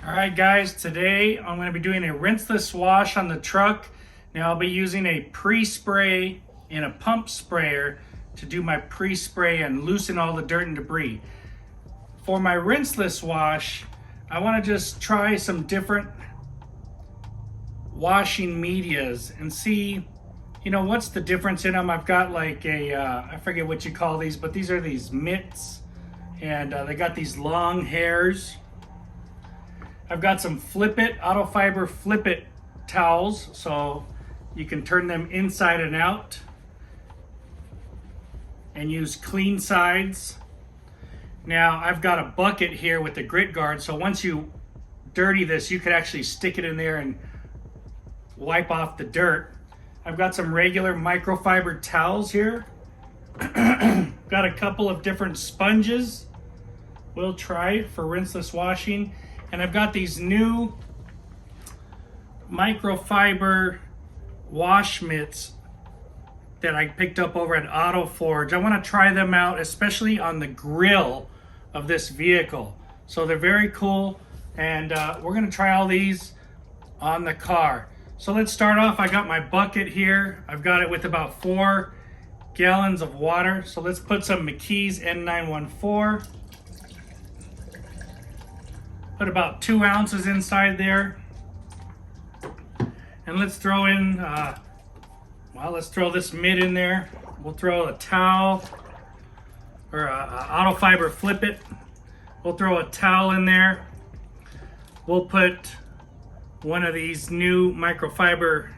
Alright guys, today I'm going to be doing a rinseless wash on the truck. Now I'll be using a pre-spray and a pump sprayer to do my pre-spray and loosen all the dirt and debris. For my rinseless wash, I want to just try some different washing medias and see, you know, what's the difference in them. I've got like a, I forget what you call these, but these are these mitts, and they got these long hairs. I've got some Flip It, Auto Fiber Flip It towels, so you can turn them inside and out and use clean sides. Now I've got a bucket here with the grit guard, so once you dirty this, you could actually stick it in there and wipe off the dirt. I've got some regular microfiber towels here. Got a couple of different sponges. We'll try it for rinseless washing. And I've got these new microfiber wash mitts that I picked up over at Auto Forge. I want to try them out, especially on the grill of this vehicle. So they're very cool, and we're going to try all these on the car. So let's start off. I got my bucket here. I've got it with about 4 gallons of water. So let's put some McKee's N914. Put about 2 ounces inside there. And let's throw in, well, let's throw this mitt in there. We'll throw a towel, or a Auto Fiber Flip It. We'll throw a towel in there. We'll put one of these new microfiber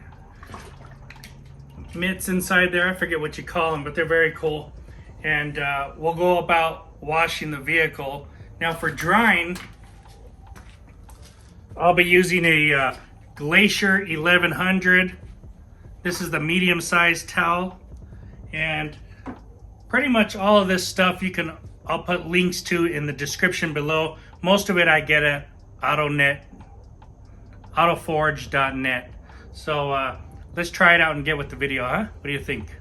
mitts inside there. I forget what you call them, but they're very cool. And we'll go about washing the vehicle. Now for drying, I'll be using a Glacier 1100. This is the medium-sized towel, and pretty much all of this stuff I'll put links to in the description below. Most of it I get at autoforge.net. So let's try it out and get with the video, huh? What do you think?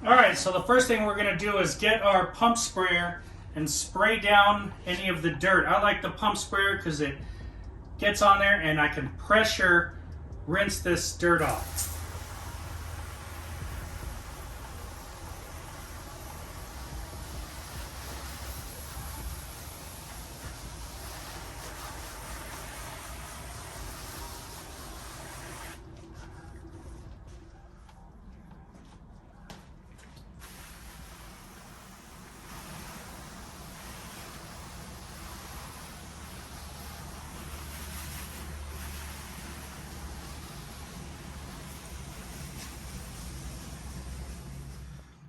Alright, so the first thing we're going to do is get our pump sprayer and spray down any of the dirt. I like the pump sprayer because it gets on there and I can pressure rinse this dirt off.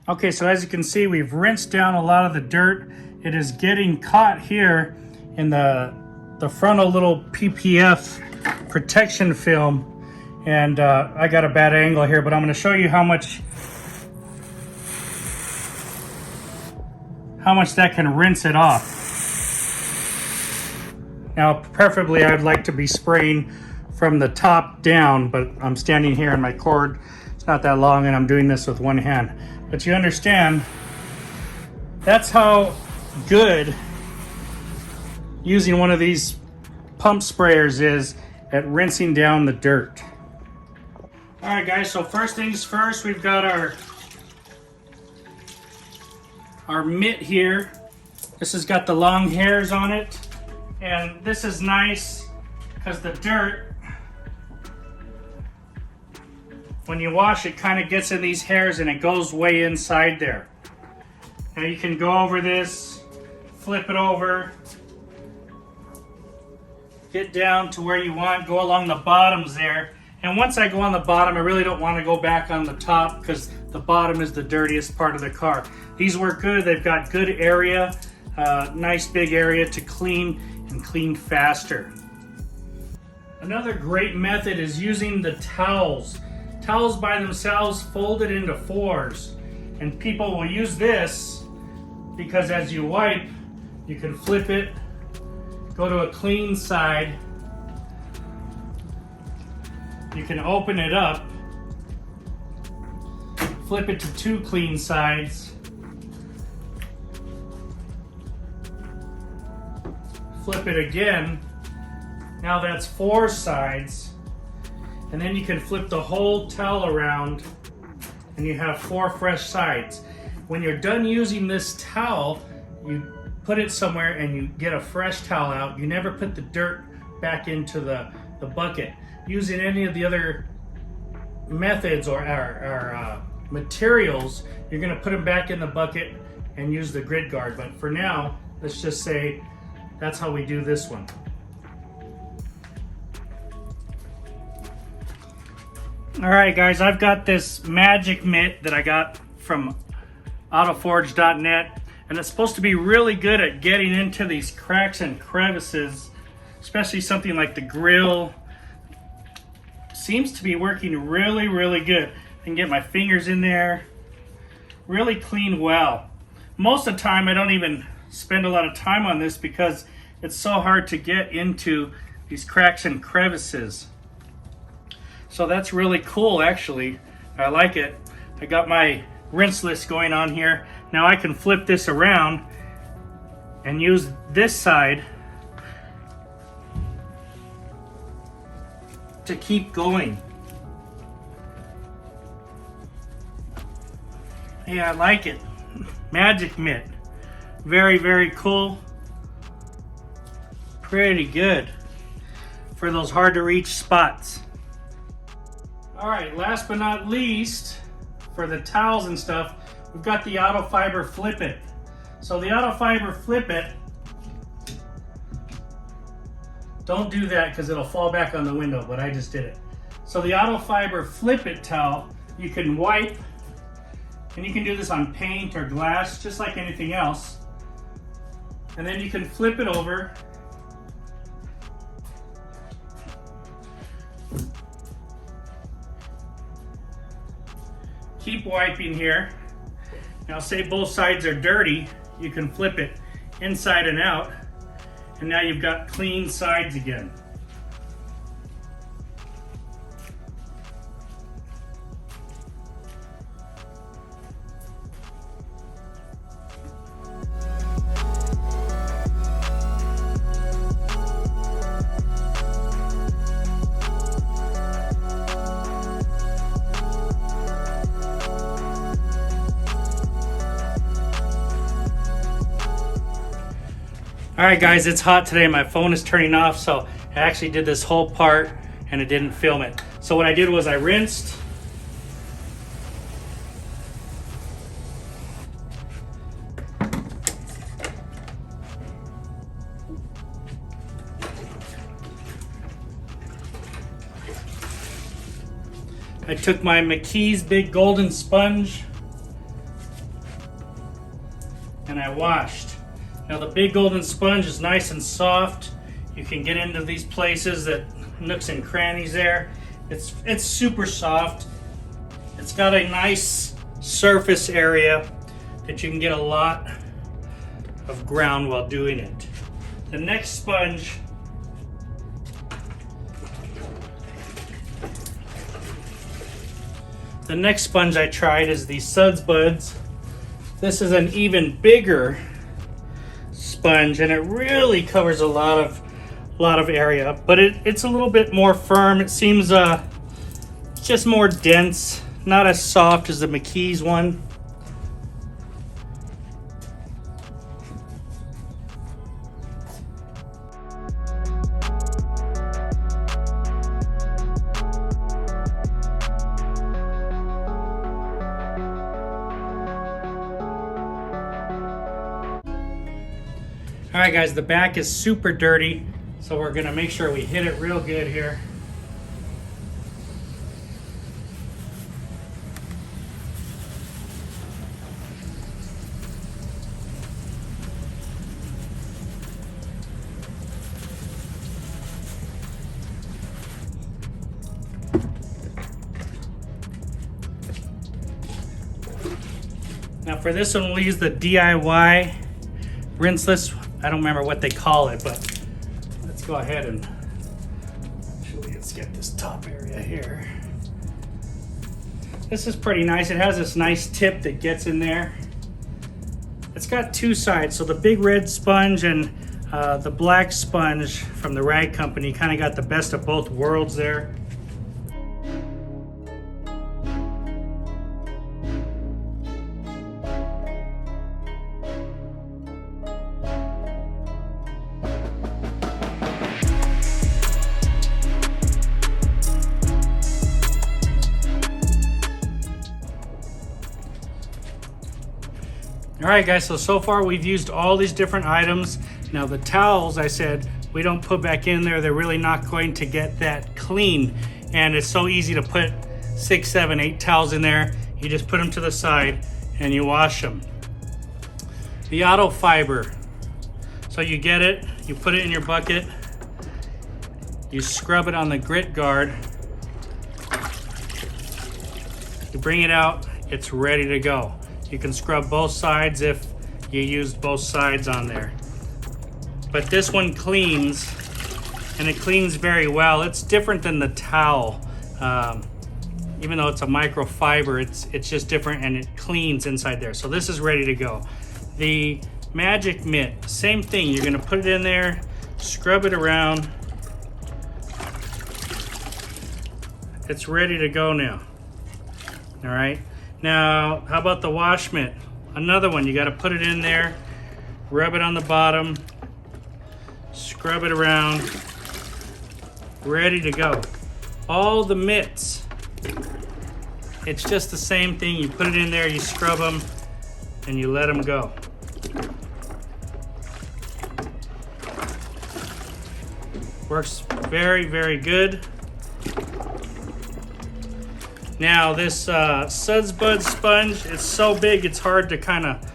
Okay, so as you can see, we've rinsed down a lot of the dirt. It is getting caught here in the frontal little PPF protection film. And I got a bad angle here, but I'm going to show you how much that can rinse it off. Now, preferably I'd like to be spraying from the top down, but I'm standing here and my cord, it's not that long, and I'm doing this with one hand. But you understand, that's how good using one of these pump sprayers is at rinsing down the dirt. All right, guys, so first things first, we've got our mitt here. This has got the long hairs on it, and this is nice because the dirt, when you wash it, kind of gets in these hairs and it goes way inside there. Now you can go over this, flip it over, get down to where you want, go along the bottoms there. And once I go on the bottom, I really don't want to go back on the top because the bottom is the dirtiest part of the car. These work good. They've got good area, nice big area to clean and clean faster. Another great method is using the towels. Towels by themselves folded into 4s. And people will use this because as you wipe, you can flip it, go to a clean side. You can open it up, flip it to 2 clean sides, flip it again. Now that's 4 sides. And then you can flip the whole towel around and you have 4 fresh sides. When you're done using this towel, you put it somewhere and you get a fresh towel out. You never put the dirt back into the bucket. Using any of the other methods or materials, you're gonna put them back in the bucket and use the grid guard. But for now, let's just say that's how we do this one. All right, guys, I've got this magic mitt that I got from autoforge.net, and it's supposed to be really good at getting into these cracks and crevices, especially something like the grill. Seems to be working really, really good. I can get my fingers in there, really clean well. Most of the time, I don't even spend a lot of time on this because it's so hard to get into these cracks and crevices. So that's really cool, actually. I like it. I got my rinseless going on here. Now I can flip this around and use this side to keep going. Yeah, I like it. Magic mitt. Very, very cool. Pretty good for those hard to reach spots. All right, last but not least, for the towels and stuff, we've got the Auto Fiber Flip It. So the Auto Fiber Flip It, don't do that because it'll fall back on the window, but I just did it. So the Auto Fiber Flip It towel, you can wipe, and you can do this on paint or glass, just like anything else. And then you can flip it over. Keep wiping here. Now say both sides are dirty, you can flip it inside and out, and now you've got clean sides again. All right, guys, it's hot today. My phone is turning off, so I actually did this whole part and it didn't film it. So what I did was I rinsed. I took my McKee's big golden sponge and I washed. Now the big golden sponge is nice and soft. You can get into these places, that nooks and crannies there. It's super soft. It's got a nice surface area that you can get a lot of ground while doing it. The next sponge I tried is the Suds Buds. This is an even bigger sponge and it really covers a lot of area, but it's a little bit more firm. It seems it's just more dense, not as soft as the McKee's one. All right, guys, the back is super dirty, so we're gonna make sure we hit it real good here. Now for this one, we'll use the DIY rinseless. I don't remember what they call it, but let's go ahead and let's get this top area here. This is pretty nice. It has this nice tip that gets in there. It's got two sides, so the big red sponge and the black sponge from the rag company kind of got the best of both worlds there. All right guys, so far we've used all these different items. Now the towels, I said, we don't put back in there. They're really not going to get that clean. And it's so easy to put 6, 7, 8 towels in there. You just put them to the side and you wash them. The auto fiber. So you get it, you put it in your bucket, you scrub it on the grit guard, you bring it out, it's ready to go. You can scrub both sides if you used both sides on there. But this one cleans, and it cleans very well. It's different than the towel. Even though it's a microfiber, it's just different, and it cleans inside there. So this is ready to go. The magic mitt, same thing. You're gonna put it in there, scrub it around. It's ready to go now. All right. Now, how about the wash mitt? Another one, you gotta put it in there, rub it on the bottom, scrub it around, ready to go. All the mitts, it's just the same thing. You put it in there, you scrub them, and you let them go. Works very, very good. Now this Suds Bud sponge, it's so big it's hard to kind of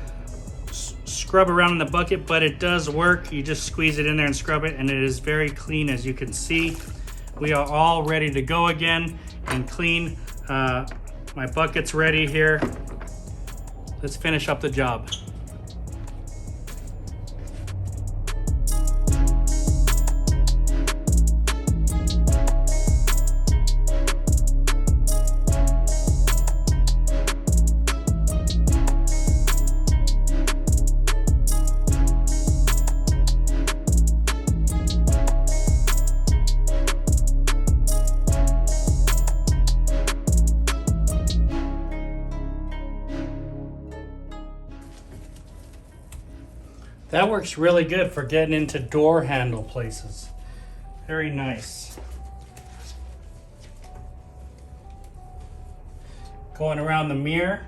scrub around in the bucket, but it does work. You just squeeze it in there and scrub it, and it is very clean, as you can see. We are all ready to go again and clean. My bucket's ready here. Let's finish up the job. That works really good for getting into door handle places. Very nice. Going around the mirror.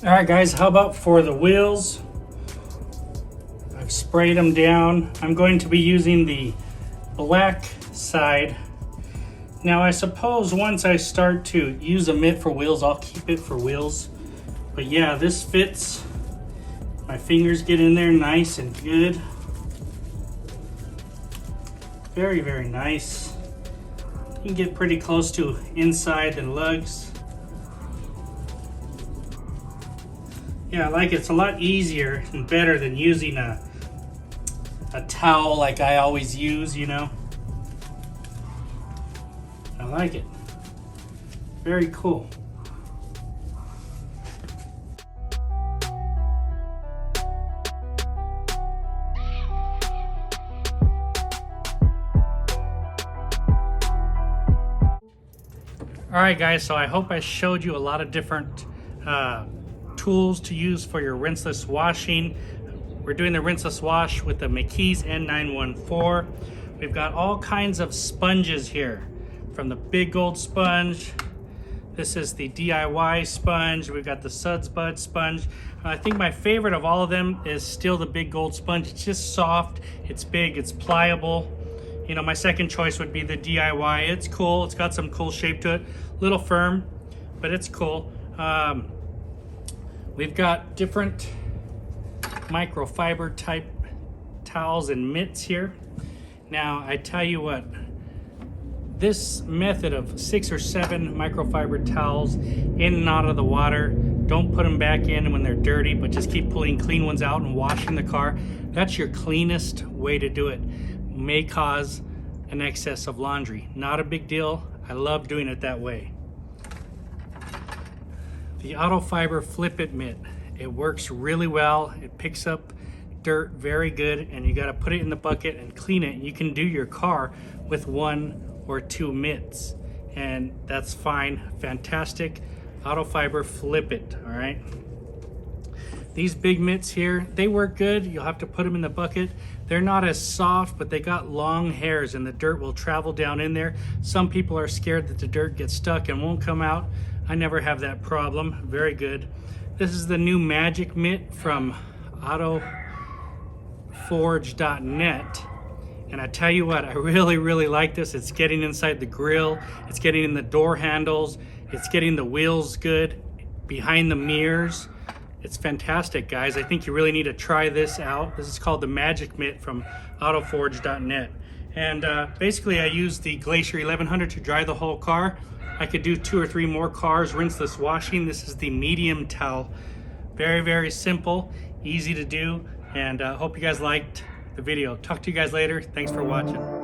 All right guys, how about for the wheels? I've sprayed them down. I'm going to be using the black side. Now I suppose once I start to use a mitt for wheels, I'll keep it for wheels. But yeah, this fits. My fingers get in there nice and good. Very, very nice. You can get pretty close to inside the lugs. Yeah, I like it. It's a lot easier and better than using a towel like I always use, you know. I like it. Very cool. All right, guys, so I hope I showed you a lot of different tools to use for your rinseless washing. We're doing the rinseless wash with the McKee's N914. We've got all kinds of sponges here, from the big gold sponge. This is the DIY sponge. We've got the Suds Bud sponge. I think my favorite of all of them is still the big gold sponge. It's just soft, it's big, it's pliable. You know, my second choice would be the DIY. It's cool, it's got some cool shape to it. A little firm, but it's cool. We've got different microfiber type towels and mitts here. Now, I tell you what, this method of 6 or 7 microfiber towels in and out of the water, don't put them back in when they're dirty, but just keep pulling clean ones out and washing the car. That's your cleanest way to do it. May cause an excess of laundry. Not a big deal. I love doing it that way. The Auto Fiber Flip It Mitt. It works really well. It picks up dirt very good, and you got to put it in the bucket and clean it. You can do your car with 1 or 2 mitts, and that's fine. Fantastic. Auto Fiber Flip It. All right. These big mitts here, they work good. You'll have to put them in the bucket. They're not as soft, but they got long hairs and the dirt will travel down in there. Some people are scared that the dirt gets stuck and won't come out. I never have that problem. Very good. This is the new Magic Mitt from autoforge.net. And I tell you what, I really like this. It's getting inside the grill. It's getting in the door handles. It's getting the wheels good, behind the mirrors. It's fantastic, guys. I think you really need to try this out. This is called the Magic Mitt from autoforge.net. And basically I use the Glacier 1100 to dry the whole car. I could do 2 or 3 more cars, rinseless washing. This is the medium towel. Very simple, easy to do. And hope you guys liked the video. Talk to you guys later. Thanks for watching.